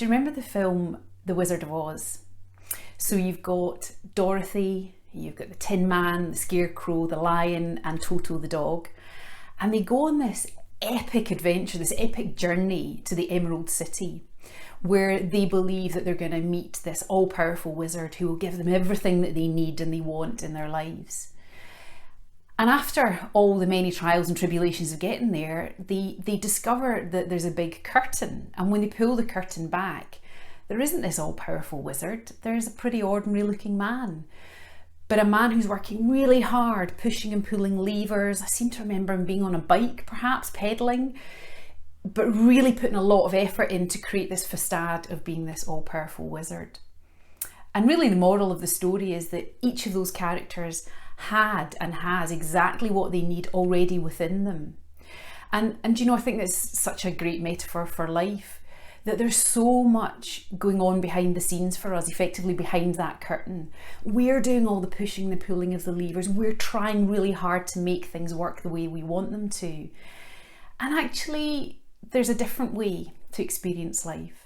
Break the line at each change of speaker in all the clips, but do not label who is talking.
Do you remember the film The Wizard of Oz? So you've got Dorothy, you've got the Tin Man, the Scarecrow, the Lion, and Toto the dog. And they go on this epic adventure, this epic journey to the Emerald City, where they believe that they're going to meet this all-powerful wizard who will give them everything that they need and they want in their lives. And after all the many trials and tribulations of getting there, they discover that there's a big curtain. And when they pull the curtain back, there isn't this all-powerful wizard. There's a pretty ordinary looking man. But a man who's working really hard, pushing and pulling levers. I seem to remember him being on a bike, perhaps, pedaling, but really putting a lot of effort in to create this facade of being this all-powerful wizard. And really the moral of the story is that each of those characters had and has exactly what they need already within them. And you know, I think that's such a great metaphor for life, that there's so much going on behind the scenes for us, effectively behind that curtain. We're doing all the pushing, the pulling of the levers. We're trying really hard to make things work the way we want them to. And actually, there's a different way to experience life.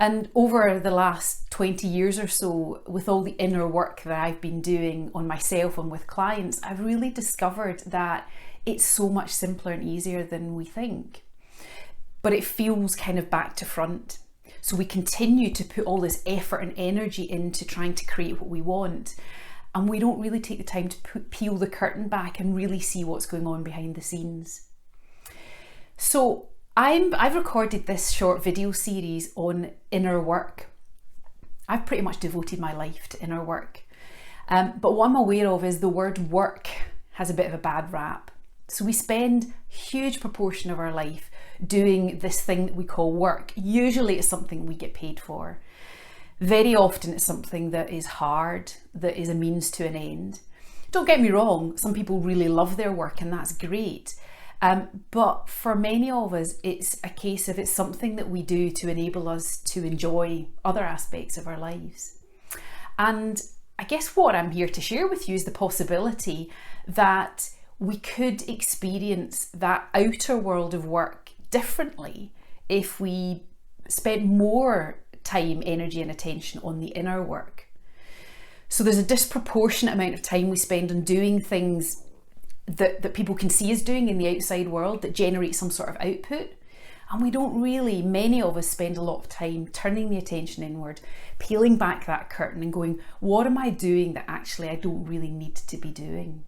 And over the last 20 years or so, with all the inner work that I've been doing on myself and with clients, I've really discovered that it's so much simpler and easier than we think. But it feels kind of back to front. So we continue to put all this effort and energy into trying to create what we want. And we don't really take the time to peel the curtain back and really see what's going on behind the scenes. So I've recorded this short video series on inner work. I've pretty much devoted my life to inner work. But what I'm aware of is the word work has a bit of a bad rap. So we spend a huge proportion of our life doing this thing that we call work. Usually it's something we get paid for. Very often it's something that is hard, that is a means to an end. Don't get me wrong, some people really love their work and that's great. But for many of us, it's a case of it's something that we do to enable us to enjoy other aspects of our lives. And I guess what I'm here to share with you is the possibility that we could experience that outer world of work differently if we spent more time, energy and attention on the inner work. So there's a disproportionate amount of time we spend on doing things that people can see us doing in the outside world that generate some sort of output. And we don't really, many of us spend a lot of time turning the attention inward, peeling back that curtain and going, what am I doing that actually I don't really need to be doing?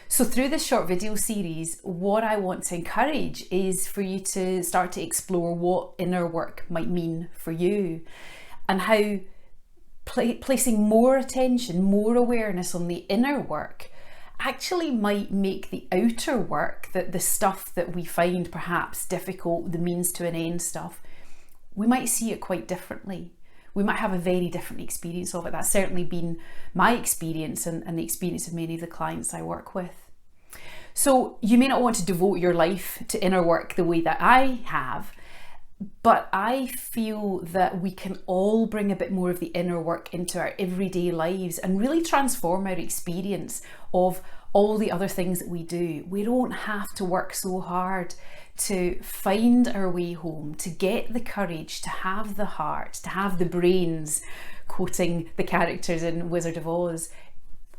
So through this short video series, what I want to encourage is for you to start to explore what inner work might mean for you and how placing more attention, more awareness on the inner work actually might make the outer work, that the stuff that we find perhaps difficult, the means to an end stuff, we might see it quite differently. We might have a very different experience of it. That's certainly been my experience and the experience of many of the clients I work with. So you may not want to devote your life to inner work the way that I have, but I feel that we can all bring a bit more of the inner work into our everyday lives and really transform our experience of all the other things that we do. We don't have to work so hard to find our way home, to get the courage, to have the heart, to have the brains, quoting the characters in Wizard of Oz.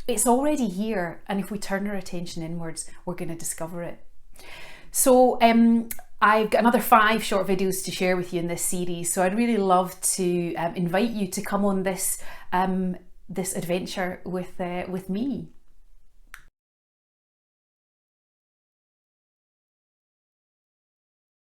It's already here, and if we turn our attention inwards, we're going to discover it. So I've got another 5 short videos to share with you in this series, so I'd really love to invite you to come on this adventure with me.